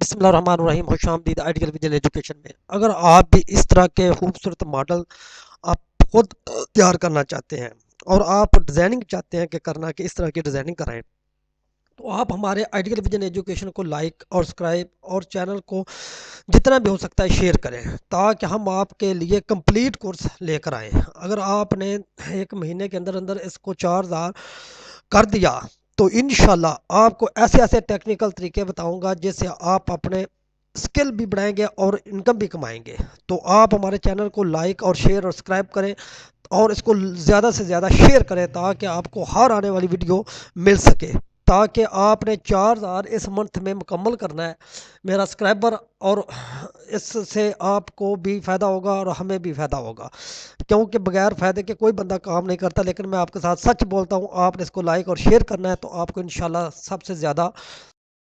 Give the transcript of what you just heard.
بسم اللہ الرحمن الرحیم، خوش آمدید آئیڈیل ویژن ایجوکیشن میں۔ اگر آپ بھی اس طرح کے خوبصورت ماڈل آپ خود تیار کرنا چاہتے ہیں اور آپ ڈیزائننگ چاہتے ہیں کہ اس طرح کی ڈیزائننگ کرائیں، تو آپ ہمارے آئیڈیل ویژن ایجوکیشن کو لائک اور سبسکرائب اور چینل کو جتنا بھی ہو سکتا ہے شیئر کریں، تاکہ ہم آپ کے لیے کمپلیٹ کورس لے کر آئیں۔ اگر آپ نے ایک مہینے کے اندر اندر اس کو 4,000 کر دیا تو انشاءاللہ آپ کو ایسے ایسے ٹیکنیکل طریقے بتاؤں گا جس سے آپ اپنے اسکل بھی بڑھائیں گے اور انکم بھی کمائیں گے۔ تو آپ ہمارے چینل کو لائک اور شیئر اور سبسکرائب کریں اور اس کو زیادہ سے زیادہ شیئر کریں تاکہ آپ کو ہر آنے والی ویڈیو مل سکے، تاکہ آپ نے 4,000 اس منتھ میں مکمل کرنا ہے میرا سبسکرائبر، اور اس سے آپ کو بھی فائدہ ہوگا اور ہمیں بھی فائدہ ہوگا، کیونکہ بغیر فائدے کے کوئی بندہ کام نہیں کرتا۔ لیکن میں آپ کے ساتھ سچ بولتا ہوں، آپ نے اس کو لائک اور شیئر کرنا ہے تو آپ کو انشاءاللہ سب سے زیادہ